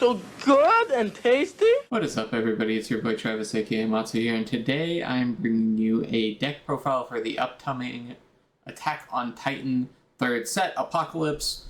so good and tasty? What is up, everybody? It's your boy Travis, aka Matsu here, and today I'm bringing you a deck profile for the upcoming Attack on Titan 3rd set, Apocalypse.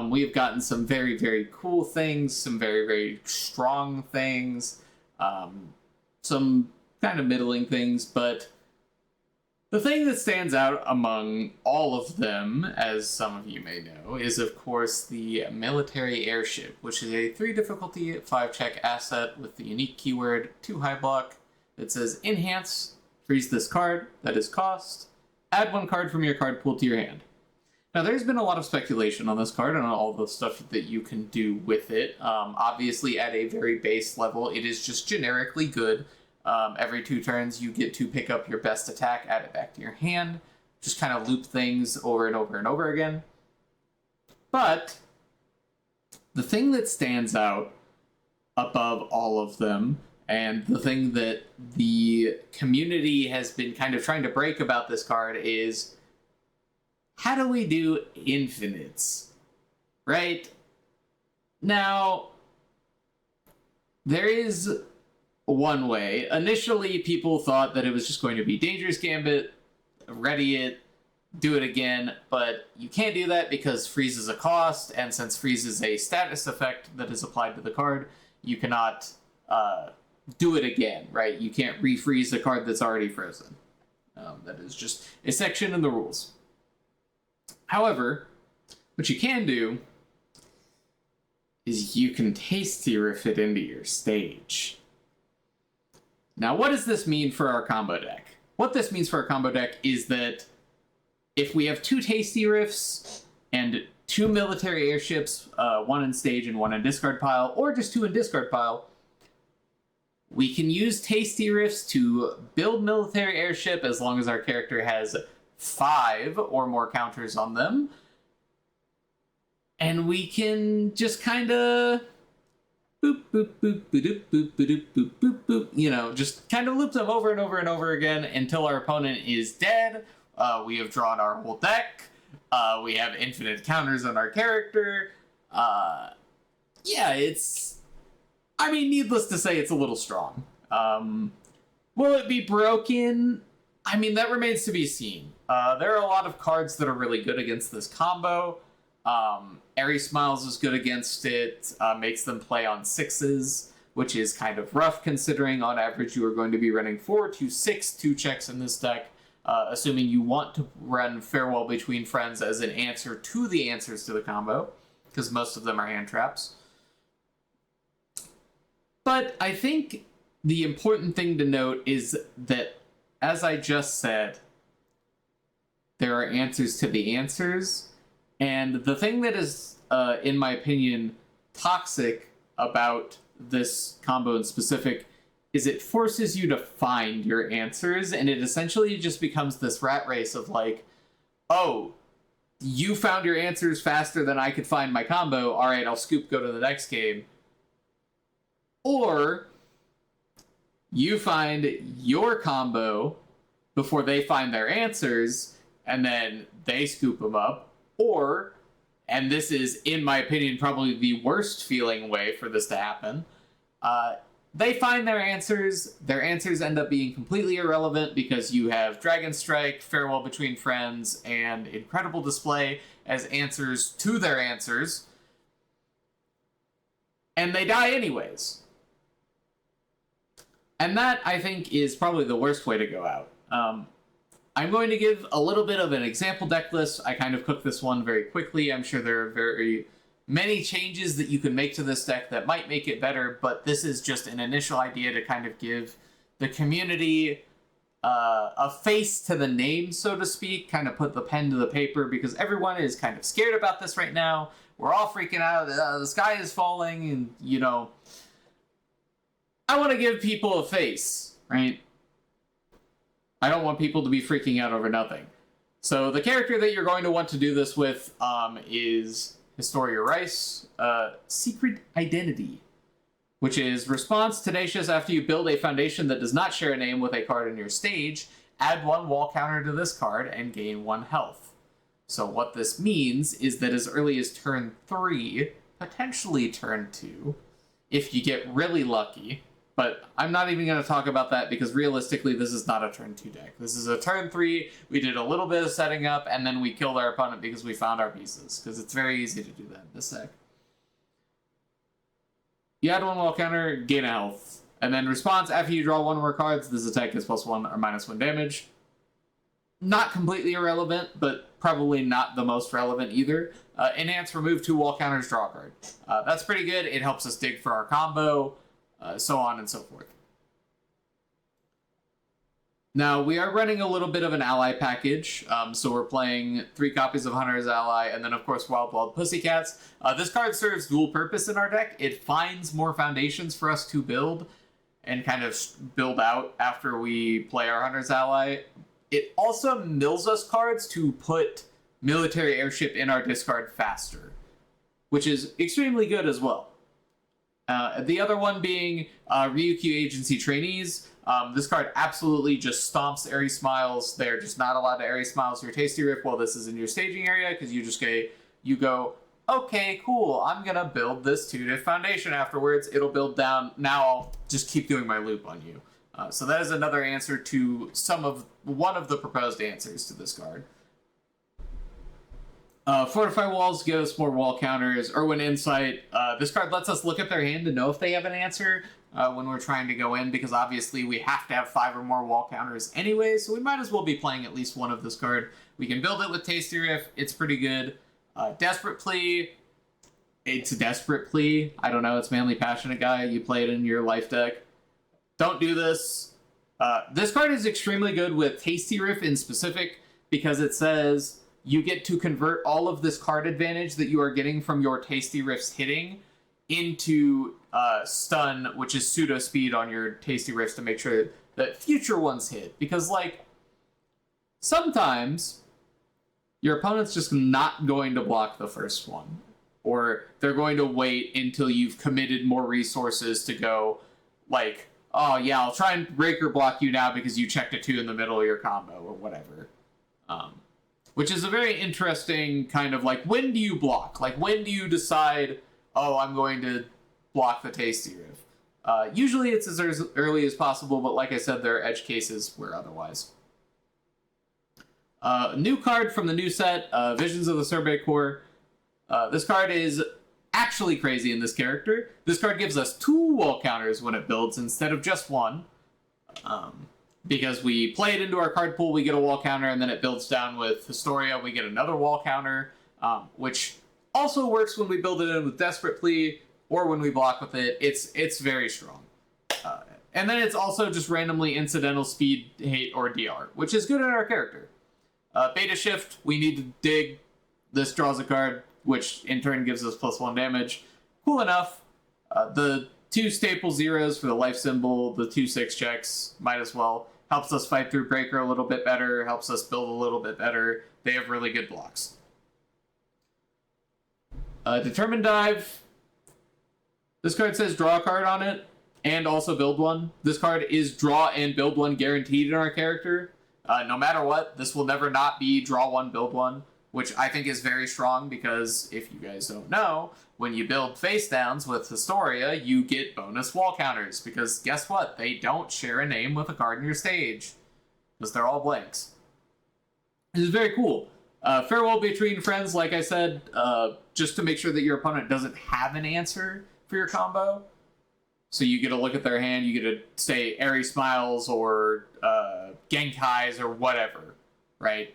We've gotten some very, very cool things, some very, very strong things, some kind of middling things, but the thing that stands out among all of them, as some of you may know, is of course the military airship, which is a 3 difficulty, 5 check asset with the unique keyword 2 high block that says enhance, freeze this card, that is cost, add 1 card from your card pool to your hand. Now there's been a lot of speculation on this card and on all the stuff that you can do with it. Obviously at a very base level, it is just generically good. Every 2 turns, you get to pick up your best attack, add it back to your hand, just kind of loop things over and over and over again. But the thing that stands out above all of them, and the thing that the community has been kind of trying to break about this card is, how do we do infinites? Right? Now, there is one way. Initially, people thought that it was just going to be Dangerous Gambit, ready it, do it again, but you can't do that because freeze is a cost, and since freeze is a status effect that is applied to the card, you cannot do it again, right? You can't refreeze a card that's already frozen. That is just a section in the rules. However, what you can do is you can tasty riff it into your stage. Now, what does this mean for our combo deck? What this means for our combo deck is that if we have 2 tasty riffs and 2 military airships, 1 in stage and 1 in discard pile, or just 2 in discard pile, we can use tasty riffs to build military airship as long as our character has 5 or more counters on them. And we can just kind of boop, boop, boop, boop, boop, boop, boop, boop, boop, you know, just kind of loop them over and over and over again until our opponent is dead. We have drawn our whole deck. We have infinite counters on our character. Yeah, it's... I mean, needless to say, it's a little strong. Will it be broken? I mean, that remains to be seen. There are a lot of cards that are really good against this combo. Airy Smiles is good against it, makes them play on 6s, which is kind of rough considering on average you are going to be running 4 to 6 2 checks in this deck, assuming you want to run Farewell Between Friends as an answer to the answers to the combo, because most of them are hand traps. But I think the important thing to note is that, as I just said, there are answers to the answers. And the thing that is, in my opinion, toxic about this combo in specific is it forces you to find your answers, and it essentially just becomes this rat race of like, oh, you found your answers faster than I could find my combo, alright, I'll scoop, go to the next game. Or, you find your combo before they find their answers, and then they scoop them up. Or, and this is, in my opinion, probably the worst feeling way for this to happen, they find their answers end up being completely irrelevant because you have Dragon Strike, Farewell Between Friends, and Incredible Display as answers to their answers, and they die anyways. And that, I think, is probably the worst way to go out. I'm going to give a little bit of an example deck list. I kind of cooked this one very quickly. I'm sure there are very many changes that you can make to this deck that might make it better, but this is just an initial idea to kind of give the community a face to the name, so to speak, kind of put the pen to the paper, because everyone is kind of scared about this right now. We're all freaking out. The sky is falling, and, you know, I want to give people a face, right? I don't want people to be freaking out over nothing. So the character that you're going to want to do this with is HERTORIA Rice, Secret Identity, which is response tenacious after you build a foundation that does not share a name with a card in your stage, add 1 wall counter to this card and gain 1 health. So what this means is that as early as turn 3, potentially turn 2, if you get really lucky. But I'm not even going to talk about that because realistically, this is not a turn 2 deck. This is a turn 3. We did a little bit of setting up, and then we killed our opponent because we found our pieces. Because it's very easy to do that in this deck. You add 1 wall counter, gain a health. And then response, after you draw 1 more cards, this attack gets +1 or -1 damage. Not completely irrelevant, but probably not the most relevant either. Enhance, remove 2 wall counters, draw a card. That's pretty good. It helps us dig for our combo. So on and so forth. Now, we are running a little bit of an ally package, so we're playing 3 copies of Hunter's Ally, and then, of course, Wild Pussycats. This card serves dual purpose in our deck. It finds more foundations for us to build and kind of build out after we play our Hunter's Ally. It also mills us cards to put Military Airship in our discard faster, which is extremely good as well. The other one being Ryukyu Agency Trainees. This card absolutely just stomps Airy Smiles. They're just not allowed to Airy Smiles your Tasty Riff while this is in your staging area, because you go, okay, cool, I'm going to build this 2-diff foundation afterwards. It'll build down. Now I'll just keep doing my loop on you. So that is another answer to one of the proposed answers to this card. Fortify Walls give us more wall counters. Irwin Insight. This card lets us look at their hand to know if they have an answer when we're trying to go in, because obviously we have to have 5 or more wall counters anyway, so we might as well be playing at least one of this card. We can build it with Tasty Riff. It's pretty good. Desperate Plea. It's a Desperate Plea. I don't know. It's Manly Passionate Guy. You play it in your life deck. Don't do this. This card is extremely good with Tasty Riff in specific, because it says you get to convert all of this card advantage that you are getting from your Tasty Riffs hitting into stun, which is pseudo speed on your Tasty Riffs to make sure that future ones hit. Because, like, sometimes your opponent's just not going to block the first one, or they're going to wait until you've committed more resources to go, like, oh yeah, I'll try and breaker block you now because you checked a 2 in the middle of your combo, or whatever. Which is a very interesting kind of, like, when do you block? Like, when do you decide, oh, I'm going to block the Tasty Riff? Usually it's as early as possible, but like I said, there are edge cases where otherwise. New card from the new set, Visions of the Survey Corps. This card is actually crazy in this character. This card gives us 2 wall counters when it builds instead of just 1. Because we play it into our card pool, we get a wall counter, and then it builds down with Historia, we get another wall counter, which also works when we build it in with Desperate Plea, or when we block with it. It's very strong. And then it's also just randomly incidental speed, hate, or DR, which is good in our character. Beta Shift, we need to dig. This draws a card, which in turn gives us +1 damage. Cool enough. The 2 staple zeros for the life symbol, the 2 6 checks, might as well. Helps us fight through Breaker a little bit better, helps us build a little bit better. They have really good blocks. Determined Dive. This card says draw a card on it, and also build one. This card is draw and build one guaranteed in our character. No matter what, this will never not be draw one, build one, which I think is very strong, because if you guys don't know, when you build face downs with Historia, you get bonus wall counters, because guess what? They don't share a name with a card in your stage, because they're all blanks. This is very cool. Farewell Between Friends, like I said, just to make sure that your opponent doesn't have an answer for your combo. So you get to look at their hand, you get to say Airy Smiles or Genkai's or whatever, right?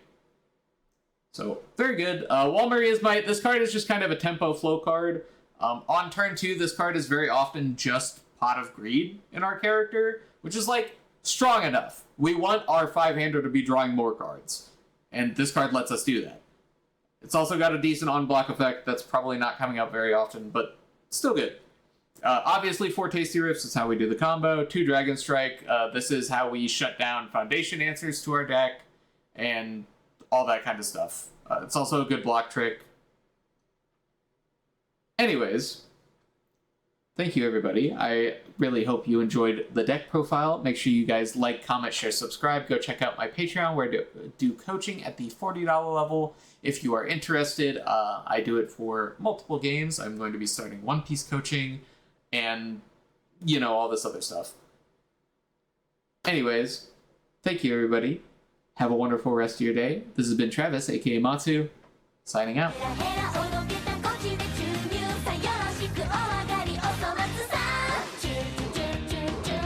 So, very good. Walmaria's Might. This card is just kind of a tempo flow card. On turn 2, this card is very often just Pot of Greed in our character, which is, like, strong enough. We want our 5-hander to be drawing more cards, and this card lets us do that. It's also got a decent on-block effect that's probably not coming up very often, but still good. Obviously, 4 Tasty Riffs is how we do the combo. 2 Dragon Strike. This is how we shut down Foundation answers to our deck, and all that kind of stuff. It's also a good block trick. Anyways, thank you, everybody. I really hope you enjoyed the deck profile. Make sure you guys like, comment, share, subscribe. Go check out my Patreon, where I do coaching at the $40 level. If you are interested, I do it for multiple games. I'm going to be starting One Piece coaching and, you know, all this other stuff. Anyways, thank you, everybody. Have a wonderful rest of your day. This has been Travis, aka Matsu, signing out.